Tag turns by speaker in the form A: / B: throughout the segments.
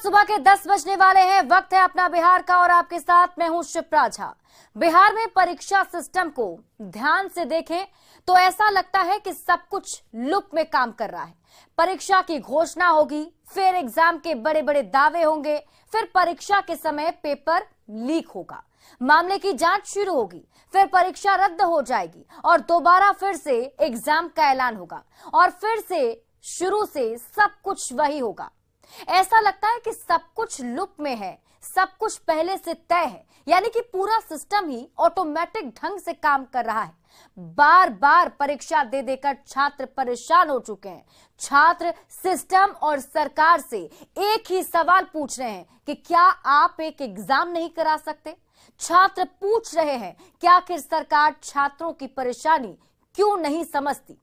A: सुबह के 10 बजने वाले हैं। वक्त है अपना बिहार का और आपके साथ मैं हूं शिप्रा झा। बिहार में परीक्षा सिस्टम को ध्यान से देखें तो ऐसा लगता है कि सब कुछ लुप में काम कर रहा है। परीक्षा की घोषणा होगी, फिर एग्जाम के बड़े बड़े दावे होंगे, फिर परीक्षा के समय पेपर लीक होगा, मामले की जांच शुरू होगी, फिर परीक्षा रद्द हो जाएगी और दोबारा फिर से एग्जाम का ऐलान होगा और फिर से शुरू से सब कुछ वही होगा। ऐसा लगता है कि सब कुछ लुप में है, सब कुछ पहले से तय है, यानी कि पूरा सिस्टम ही ऑटोमेटिक ढंग से काम कर रहा है। बार बार परीक्षा दे देकर छात्र परेशान हो चुके हैं। छात्र सिस्टम और सरकार से एक ही सवाल पूछ रहे हैं कि क्या आप एक एग्जाम नहीं करा सकते। छात्र पूछ रहे हैं कि आखिर सरकार छात्रों की परेशानी क्यों नहीं समझती।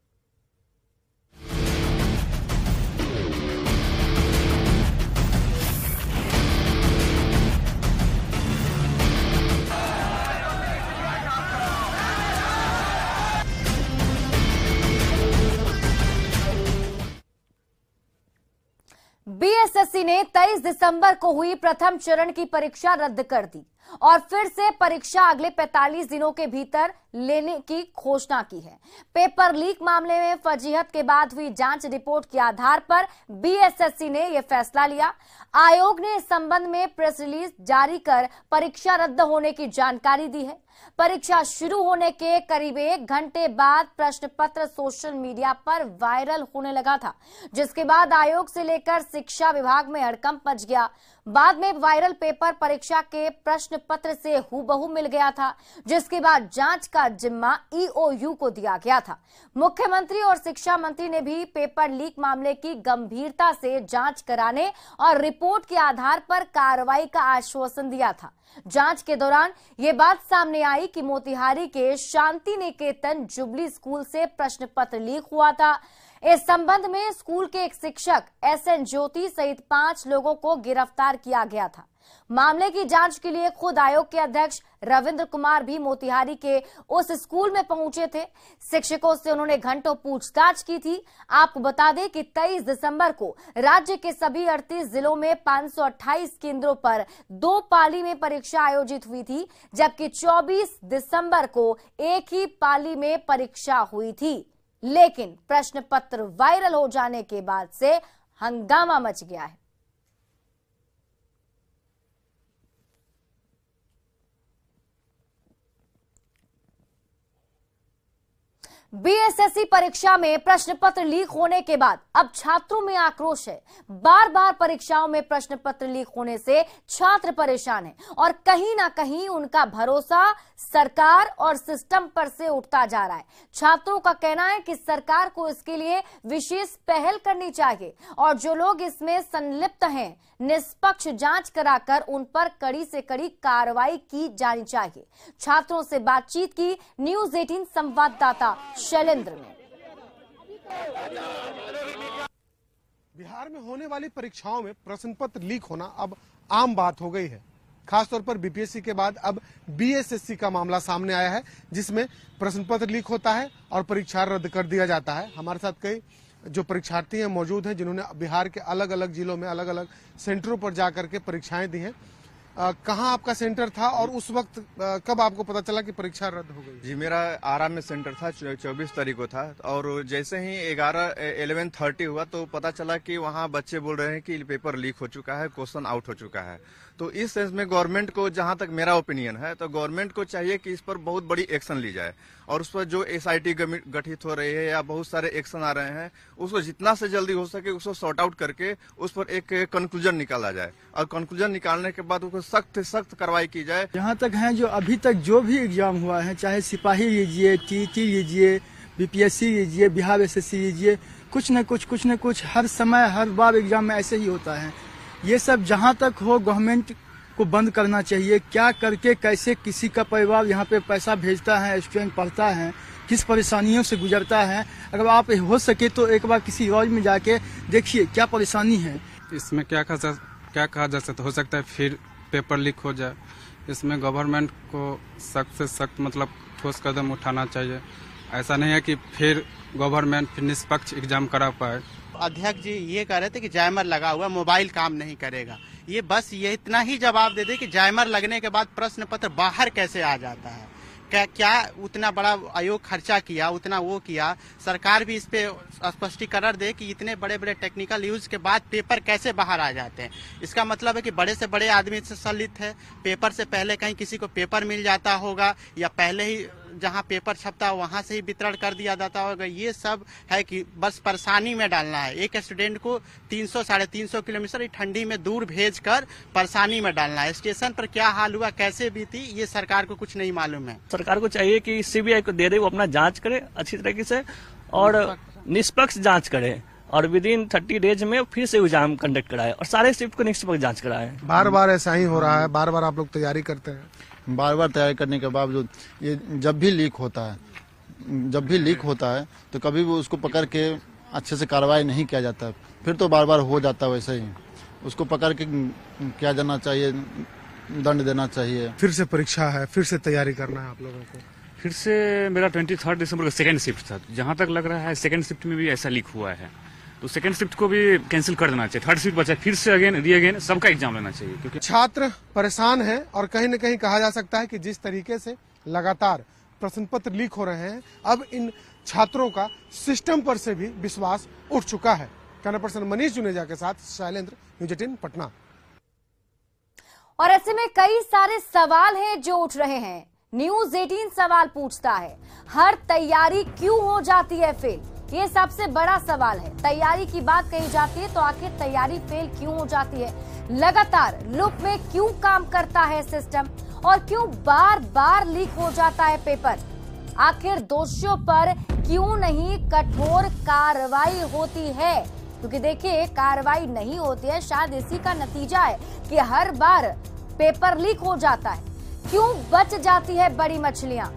A: बीएसएससी ने 23 दिसंबर को हुई प्रथम चरण की परीक्षा रद्द कर दी और फिर से परीक्षा अगले 45 दिनों के भीतर लेने की घोषणा की है। पेपर लीक मामले में फजीहत के बाद हुई जांच रिपोर्ट के आधार पर बीएसएससी ने यह फैसला लिया। आयोग ने इस संबंध में प्रेस रिलीज जारी कर परीक्षा रद्द होने की जानकारी दी है। परीक्षा शुरू होने के करीब 1 घंटे बाद प्रश्न पत्र सोशल मीडिया पर वायरल होने लगा था, जिसके बाद आयोग से लेकर शिक्षा विभाग में हड़कंप मच गया। बाद में वायरल पेपर परीक्षा के प्रश्न पत्र से हूबहू मिल गया था, जिसके बाद जांच का जिम्मा ईओयू को दिया गया था। मुख्यमंत्री और शिक्षा मंत्री ने भी पेपर लीक मामले की गंभीरता से जांच कराने और रिपोर्ट के आधार पर कार्रवाई का आश्वासन दिया था। जांच के दौरान ये बात सामने आई कि मोतिहारी के शांति निकेतन जुबली स्कूल से प्रश्न पत्र लीक हुआ था। इस संबंध में स्कूल के एक शिक्षक एसएन ज्योति सहित 5 लोगों को गिरफ्तार किया गया था। मामले की जांच के लिए खुद आयोग के अध्यक्ष रविंद्र कुमार भी मोतिहारी के उस स्कूल में पहुंचे थे। शिक्षकों से उन्होंने घंटों पूछताछ की थी। आपको बता दें कि 23 दिसंबर को राज्य के सभी 38 जिलों में 528 केंद्रों पर 2 पाली में परीक्षा आयोजित हुई थी, जबकि 24 दिसंबर को एक ही पाली में परीक्षा हुई थी। लेकिन प्रश्न पत्र वायरल हो जाने के बाद से हंगामा मच गया है। बीएसएससी परीक्षा में प्रश्न पत्र लीक होने के बाद अब छात्रों में आक्रोश है। बार बार परीक्षाओं में प्रश्न पत्र लीक होने से छात्र परेशान हैं और कहीं ना कहीं उनका भरोसा सरकार और सिस्टम पर से उठता जा रहा है। छात्रों का कहना है कि सरकार को इसके लिए विशेष पहल करनी चाहिए और जो लोग इसमें संलिप्त हैं, निष्पक्ष जांच कराकर उन पर कड़ी से कड़ी कार्रवाई की जानी चाहिए। छात्रों से बातचीत की न्यूज़ 18 संवाददाता शैलेंद्र ने।
B: बिहार में होने वाली परीक्षाओं में प्रश्न पत्र लीक होना अब आम बात हो गई है। खासतौर पर बीपीएससी के बाद अब बीएसएससी का मामला सामने आया है, जिसमें प्रश्न पत्र लीक होता है और परीक्षा रद्द कर दिया जाता है। हमारे साथ कई जो परीक्षार्थी हैं मौजूद हैं, जिन्होंने बिहार के अलग अलग जिलों में अलग अलग सेंटरों पर जाकर के परीक्षाएं दी हैं। कहाँ आपका सेंटर था और उस वक्त कब आपको पता चला कि परीक्षा रद्द हो गई?
C: जी, मेरा आरा में सेंटर था, 24 तारीख को था और जैसे ही 11:30 हुआ तो पता चला कि वहाँ बच्चे बोल रहे हैं कि पेपर लीक हो चुका है, क्वेश्चन आउट हो चुका है। तो इस सेंस में गवर्नमेंट को, जहां तक मेरा ओपिनियन है, तो गवर्नमेंट को चाहिए कि इस पर बहुत बड़ी एक्शन ली जाए और उस पर जो एसआईटी गठित हो रही है या बहुत सारे एक्शन आ रहे हैं, उसको जितना से जल्दी हो सके उसको सॉर्ट आउट करके उस पर एक कंक्लूजन निकाला जाए और कंक्लूजन निकालने के बाद उसको सख्त से सख्त कार्रवाई की जाए।
D: जहाँ तक है जो अभी तक जो भी एग्जाम हुआ है, चाहे सिपाही लीजिए, टीटी लीजिए, बीपीएससी लीजिए, बिहार एसएससी लीजिए, कुछ न कुछ हर समय हर बार एग्जाम में ऐसे ही होता है। ये सब जहाँ तक हो गवर्नमेंट को बंद करना चाहिए। क्या करके कैसे किसी का परिवार यहाँ पे पैसा भेजता है, स्टूडेंट पढ़ता है, किस परेशानियों से गुजरता है। अगर आप हो सके तो एक बार किसी लॉज में जाके देखिए क्या परेशानी है।
E: इसमें क्या कहा जा सकता, हो सकता है फिर पेपर लीक हो जाए। इसमें गवर्नमेंट को सख्त से सख्त मतलब ठोस कदम उठाना चाहिए। ऐसा नहीं है कि फिर गवर्नमेंट फिर निष्पक्ष एग्जाम करा पाए।
F: अध्यक्ष जी ये कह रहे थे कि जैमर लगा हुआ, मोबाइल काम नहीं करेगा। ये बस ये इतना ही जवाब दे दे कि जैमर लगने के बाद प्रश्न पत्र बाहर कैसे आ जाता है। क्या उतना बड़ा आयोग खर्चा किया, उतना वो किया, सरकार भी इस पे स्पष्टीकरण दे कि इतने बड़े बड़े टेक्निकल यूज के बाद पेपर कैसे बाहर आ जाते हैं। इसका मतलब है कि बड़े से बड़े आदमी से संलिप्त है। पेपर से पहले कहीं किसी को पेपर मिल जाता होगा या पहले ही जहां पेपर छपता है वहां से ही वितरण कर दिया जाता होगा। ये सब है कि बस परेशानी में डालना है। एक स्टूडेंट को 300-350 किलोमीटर ठंडी में दूर भेजकर परेशानी में डालना है। स्टेशन पर क्या हाल हुआ, कैसे बीती, ये सरकार को कुछ नहीं मालूम है।
G: सरकार को चाहिए कि सीबीआई को दे दे, वो अपना जांच करे अच्छी तरीके से और निष्पक्ष जांच करे और विद इन 30 डेज में फिर से एग्जाम कंडक्ट कराए और सारे शिफ्ट को निष्पक्ष जांच कराए।
B: बार बार ऐसा ही हो रहा है, बार बार आप लोग तैयारी करते हैं।
H: बार बार तैयारी करने के बावजूद ये जब भी लीक होता है तो कभी भी उसको पकड़ के अच्छे से कार्रवाई नहीं किया जाता, फिर तो बार बार हो जाता है वैसे ही। उसको पकड़ के किया जाना चाहिए, दंड देना चाहिए।
B: फिर से परीक्षा है, फिर से तैयारी करना है आप लोगों को।
I: फिर से मेरा 23 दिसंबर का सेकंड शिफ्ट था। जहां तक लग रहा है सेकंड शिफ्ट में भी ऐसा लीक हुआ है, तो सेकंड शिफ्ट को भी कैंसिल कर देना चाहिए। थर्ड शिफ्ट बचा, फिर से अगेन सबका एग्जाम लेना चाहिए, क्योंकि
B: छात्र परेशान हैं और कहीं न कहीं कहा जा सकता है कि जिस तरीके से लगातार प्रश्न पत्र लीक हो रहे हैं, अब इन छात्रों का सिस्टम पर से भी विश्वास उठ चुका है। कैमरा पर्सन मनीष जुनेजा के साथ शैलेंद्र, न्यूज़ 18 पटना।
A: और ऐसे में कई सारे सवाल हैं जो उठ रहे हैं। न्यूज़ 18 सवाल पूछता है, हर तैयारी क्यों हो जाती है फेल? ये सबसे बड़ा सवाल है। तैयारी की बात कही जाती है तो आखिर तैयारी फेल क्यों हो जाती है? लगातार लूप में क्यों काम करता है सिस्टम और क्यों बार बार लीक हो जाता है पेपर? आखिर दोषियों पर क्यों नहीं कठोर कार्रवाई होती है? क्योंकि देखिए, कार्रवाई नहीं होती है, शायद इसी का नतीजा है कि हर बार पेपर लीक हो जाता है। क्यों बच जाती है बड़ी मछलियां?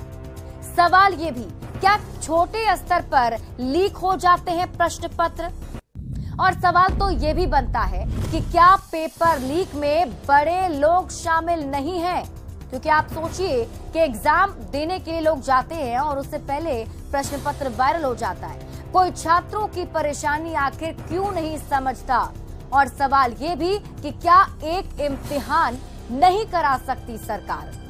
A: सवाल ये भी, क्या छोटे स्तर पर लीक हो जाते हैं प्रश्न पत्र? और सवाल तो ये भी बनता है कि क्या पेपर लीक में बड़े लोग शामिल नहीं हैं? क्योंकि आप सोचिए कि एग्जाम देने के लिए लोग जाते हैं और उससे पहले प्रश्न पत्र वायरल हो जाता है। कोई छात्रों की परेशानी आखिर क्यों नहीं समझता? और सवाल ये भी कि क्या एक इम्तिहान नहीं करा सकती सरकार?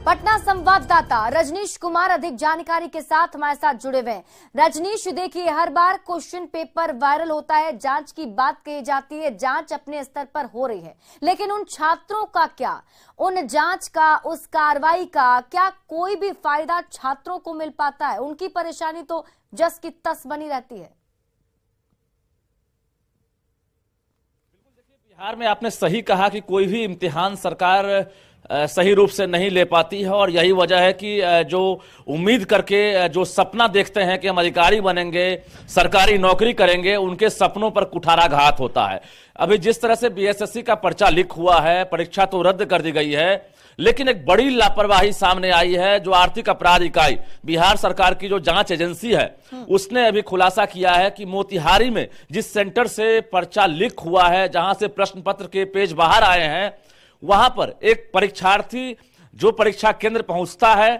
A: पटना संवाददाता रजनीश कुमार अधिक जानकारी के साथ हमारे साथ जुड़े हुए हैं। रजनीश, देखिए, हर बार क्वेश्चन पेपर वायरल होता है, जांच की बात कही जाती है, जांच अपने स्तर पर हो रही है, लेकिन उन छात्रों का क्या? उन जांच का, उस कार्रवाई का क्या कोई भी फायदा छात्रों को मिल पाता है? उनकी परेशानी तो जस की तस बनी रहती है।
J: बिहार में आपने सही कहा कि कोई भी इम्तिहान सरकार सही रूप से नहीं ले पाती है और यही वजह है कि जो उम्मीद करके, जो सपना देखते हैं कि हम अधिकारी बनेंगे, सरकारी नौकरी करेंगे, उनके सपनों पर कुठाराघात होता है। अभी जिस तरह से बीएसएससी का पर्चा लीक हुआ है, परीक्षा तो रद्द कर दी गई है, लेकिन एक बड़ी लापरवाही सामने आई है। जो आर्थिक अपराध इकाई, बिहार सरकार की जो जांच एजेंसी है, उसने अभी खुलासा किया है कि मोतिहारी में जिस सेंटर से पर्चा लीक हुआ है, जहां से प्रश्न पत्र के पेज बाहर आए हैं, वहां पर एक परीक्षार्थी जो परीक्षा केंद्र पहुंचता है,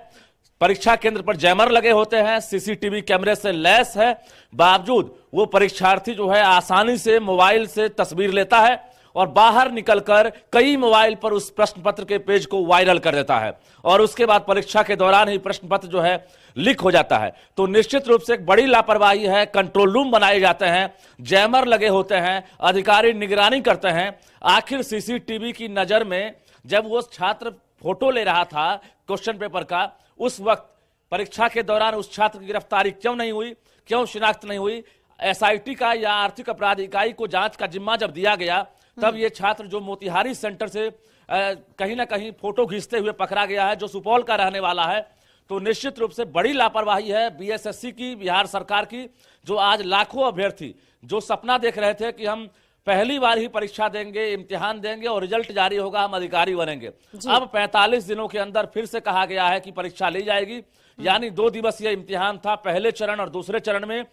J: परीक्षा केंद्र पर जैमर लगे होते हैं, सीसीटीवी कैमरे से लैस है, बावजूद वो परीक्षार्थी जो है आसानी से मोबाइल से तस्वीर लेता है और बाहर निकलकर कई मोबाइल पर उस प्रश्न पत्र के पेज को वायरल कर देता है और उसके बाद परीक्षा के दौरान ही प्रश्न पत्र जो है लीक हो जाता है। तो निश्चित रूप से एक बड़ी लापरवाही है। कंट्रोल रूम बनाए जाते हैं, जैमर लगे होते हैं, अधिकारी निगरानी करते हैं। आखिर सीसीटीवी की नजर में जब वो छात्र फोटो ले रहा था क्वेश्चन पेपर का, उस वक्त परीक्षा के दौरान उस छात्र की गिरफ्तारी क्यों नहीं हुई, क्यों शिनाख्त नहीं हुई? एसआईटी का या आर्थिक अपराध इकाई को जांच का जिम्मा जब दिया गया, तब ये छात्र जो मोतिहारी सेंटर से कहीं ना कहीं फोटो खींचते हुए पकड़ा गया है, जो सुपौल का रहने वाला है। तो निश्चित रूप से बड़ी लापरवाही है बीएसएससी की, बिहार सरकार की, जो आज लाखों अभ्यर्थी जो सपना देख रहे थे कि हम पहली बार ही परीक्षा देंगे, इम्तिहान देंगे और रिजल्ट जारी होगा, हम अधिकारी बनेंगे, अब 45 दिनों के अंदर फिर से कहा गया है कि परीक्षा ली जाएगी। यानी 2 दिवसीय इम्तिहान था पहले चरण और दूसरे चरण में।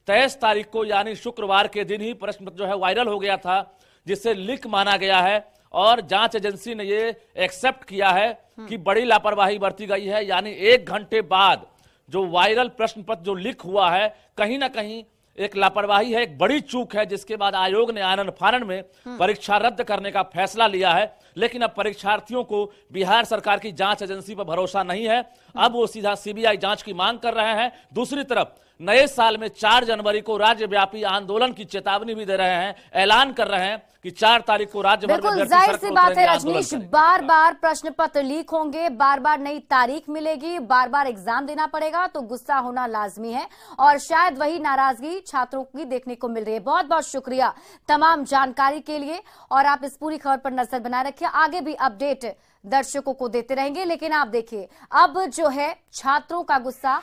J: 23 तारीख को यानी शुक्रवार के दिन ही प्रश्न जो है वायरल हो गया था, जिसे लीक माना गया है और जांच एजेंसी ने ये एक्सेप्ट किया है कि बड़ी लापरवाही बरती गई है। यानी 1 घंटे बाद जो वायरल प्रश्न पत्र जो लीक हुआ है, कहीं ना कहीं एक लापरवाही है, एक बड़ी चूक है, जिसके बाद आयोग ने आनन फानन में परीक्षा रद्द करने का फैसला लिया है। लेकिन अब परीक्षार्थियों को बिहार सरकार की जांच एजेंसी पर भरोसा नहीं है, अब वो सीधा सीबीआई जांच की मांग कर रहे हैं। दूसरी तरफ नए साल में 4 जनवरी को राज्यव्यापी आंदोलन की चेतावनी भी दे रहे हैं, ऐलान कर रहे हैं कि 4 तारीख को राज्य भर में
A: बिल्कुल जाहिर सी बात है रजनीश, बार बार प्रश्न पत्र लीक होंगे, बार बार नई तारीख मिलेगी, बार बार एग्जाम देना पड़ेगा, तो गुस्सा होना लाजमी है और शायद वही नाराजगी छात्रों की देखने को मिल रही है। बहुत बहुत शुक्रिया तमाम जानकारी के लिए और आप इस पूरी खबर पर नजर बनाए रखिए, आगे भी अपडेट दर्शकों को देते रहेंगे। लेकिन आप देखिए अब जो है छात्रों का गुस्सा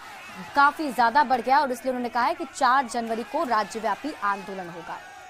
A: काफी ज्यादा बढ़ गया और इसलिए उन्होंने कहा है कि 4 जनवरी को राज्यव्यापी आंदोलन होगा।